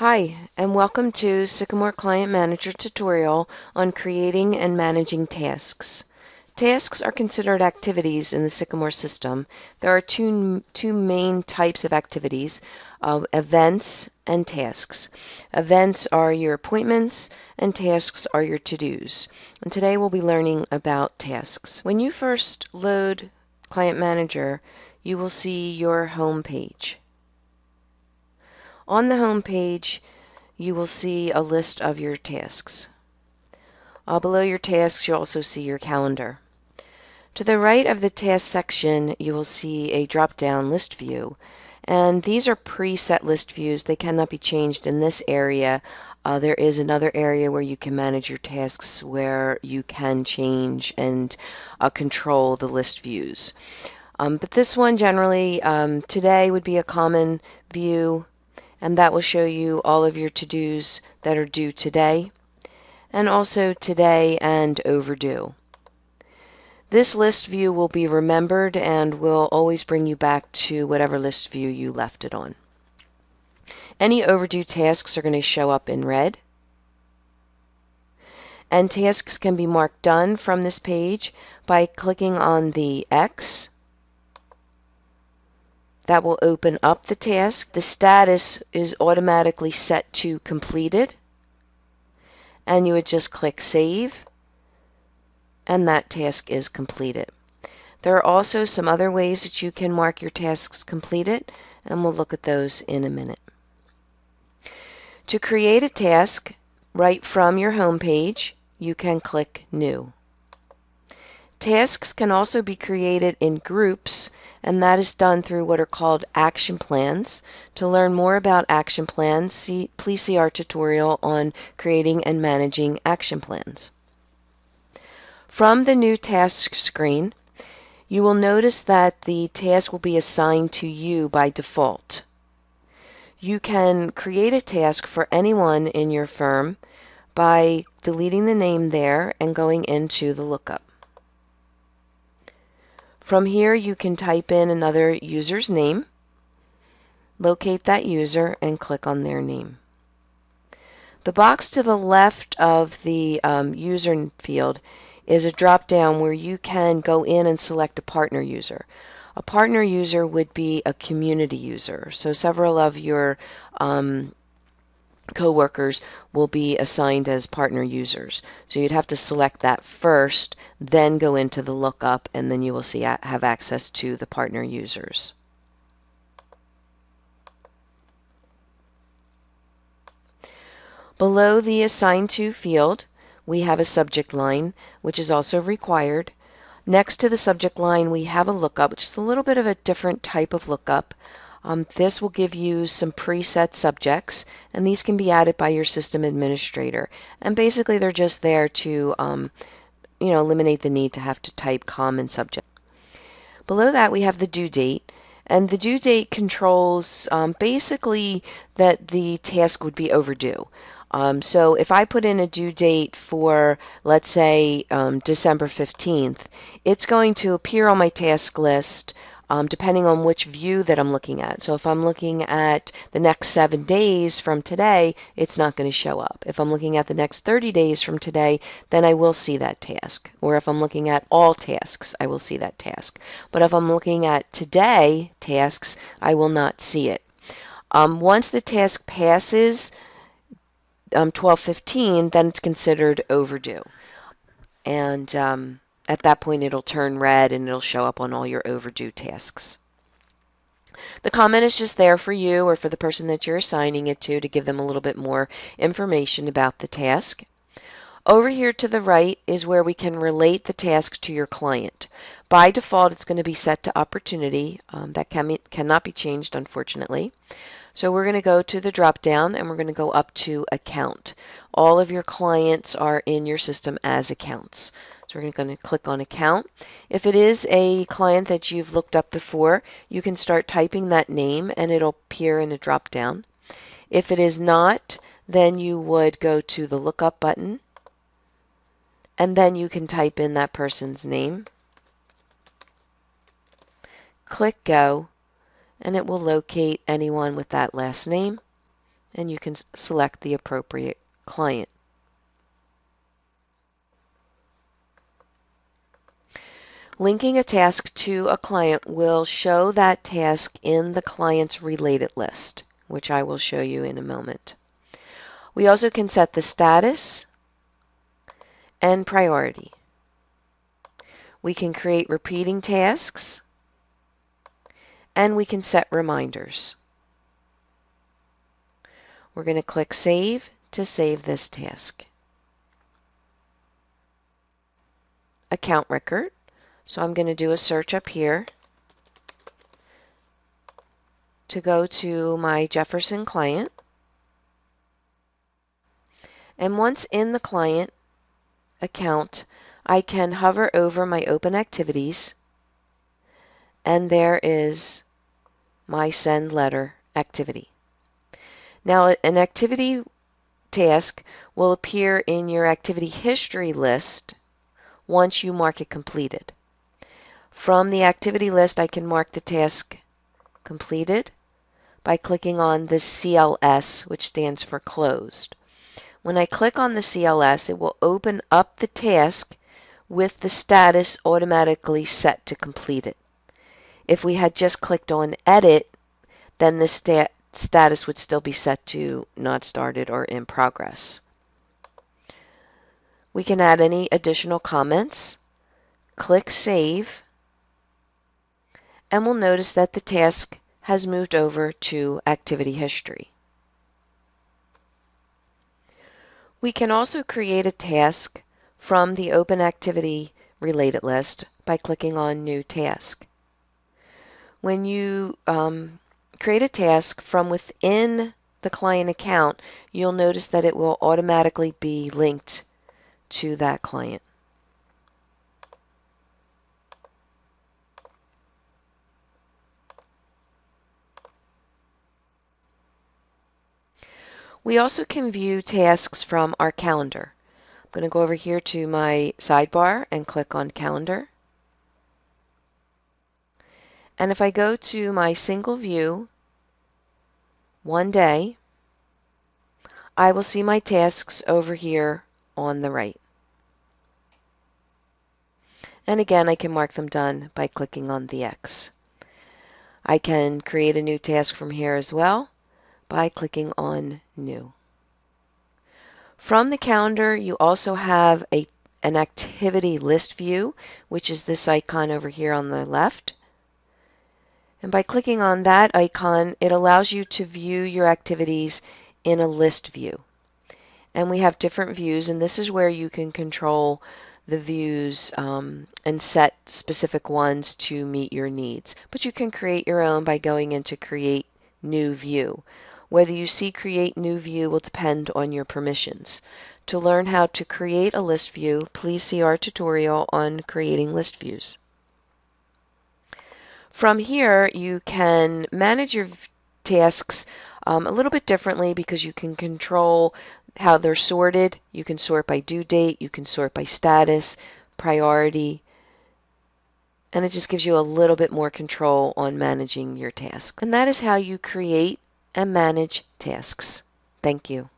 Hi, and welcome to Sycamore Client Manager tutorial on creating and managing tasks. Tasks are considered activities in the Sycamore system. There are two main types of activities, events and tasks. Events are your appointments and tasks are your to-dos. And today we'll be learning about tasks. When you first load Client Manager, you will see your home page. On the home page, you will see a list of your tasks. Below your tasks, you'll also see your calendar. To the right of the task section, you will see a drop-down list view. And these are preset list views. They cannot be changed in this area. There is another area where you can manage your tasks where you can change and control the list views. But this one generally, today would be a common view, and that will show you all of your to-dos that are due today, and also today and overdue. This list view will be remembered and will always bring you back to whatever list view you left it on. Any overdue tasks are going to show up in red, and tasks can be marked done from this page by clicking on the X. That will open up the task. The status is automatically set to completed, and you would just click Save, and that task is completed. There are also some other ways that you can mark your tasks completed, and we'll look at those in a minute. To create a task right from your home page, you can click New. Tasks can also be created in groups, and that is done through what are called action plans. To learn more about action plans, please see our tutorial on creating and managing action plans. From the new task screen, you will notice that the task will be assigned to you by default. You can create a task for anyone in your firm by deleting the name there and going into the lookup. From here, you can type in another user's name, locate that user, and click on their name. The box to the left of the user field is a drop-down where you can go in and select a partner user. A partner user would be a community user. So several of your co-workers will be assigned as partner users. So you'd have to select that first, then go into the lookup, and then you will see have access to the partner users. Below the Assign To field, we have a subject line, which is also required. Next to the subject line, we have a lookup, which is a little bit of a different type of lookup. This will give you some preset subjects, and these can be added by your system administrator. And basically, they're just there to eliminate the need to have to type common subject. Below that, we have the due date. And the due date controls basically that the task would be overdue. So if I put in a due date for, let's say, December 15th, it's going to appear on my task list depending on which view that I'm looking at. So if I'm looking at the next 7 days from today, it's not going to show up. If I'm looking at the next 30 days from today, then I will see that task. Or if I'm looking at all tasks, I will see that task. But if I'm looking at today tasks, I will not see it. Once the task passes 12:15, then it's considered overdue. And at that point, it'll turn red and it'll show up on all your overdue tasks. The comment is just there for you or for the person that you're assigning it to give them a little bit more information about the task. Over here to the right is where we can relate the task to your client. By default, it's going to be set to opportunity. That cannot be changed, unfortunately. So we're going to go to the drop-down and we're going to go up to Account. All of your clients are in your system as accounts. So we're going to click on Account. If it is a client that you've looked up before, you can start typing that name and it'll appear in a drop-down. If it is not, then you would go to the Lookup button and then you can type in that person's name. Click Go, and it will locate anyone with that last name and you can select the appropriate client. Linking a task to a client will show that task in the client's related list, which I will show you in a moment. We also can set the status and priority. We can create repeating tasks, and we can set reminders. We're going to click Save to save this task. Account record. So I'm going to do a search up here to go to my Jefferson client. And once in the client account, I can hover over my open activities, and there is my send letter activity. Now, an activity task will appear in your activity history list once you mark it completed. From the activity list, I can mark the task completed by clicking on the CLS, which stands for closed. When I click on the CLS, it will open up the task with the status automatically set to completed. If we had just clicked on edit, then the status would still be set to not started or in progress. We can add any additional comments, click save, and we'll notice that the task has moved over to activity history. We can also create a task from the open activity related list by clicking on new task. When you create a task from within the client account, you'll notice that it will automatically be linked to that client. We also can view tasks from our calendar. I'm going to go over here to my sidebar and click on calendar. And if I go to my single view, one day, I will see my tasks over here on the right. And again, I can mark them done by clicking on the X. I can create a new task from here as well by clicking on New. From the calendar, you also have an activity list view, which is this icon over here on the left. And by clicking on that icon, it allows you to view your activities in a list view. And we have different views, and this is where you can control the views and set specific ones to meet your needs. But you can create your own by going into Create New View. Whether you see Create New View will depend on your permissions. To learn how to create a list view, please see our tutorial on creating list views. From here, you can manage your tasks a little bit differently because you can control how they're sorted. You can sort by due date, you can sort by status, priority, and it just gives you a little bit more control on managing your task. And that is how you create and manage tasks. Thank you.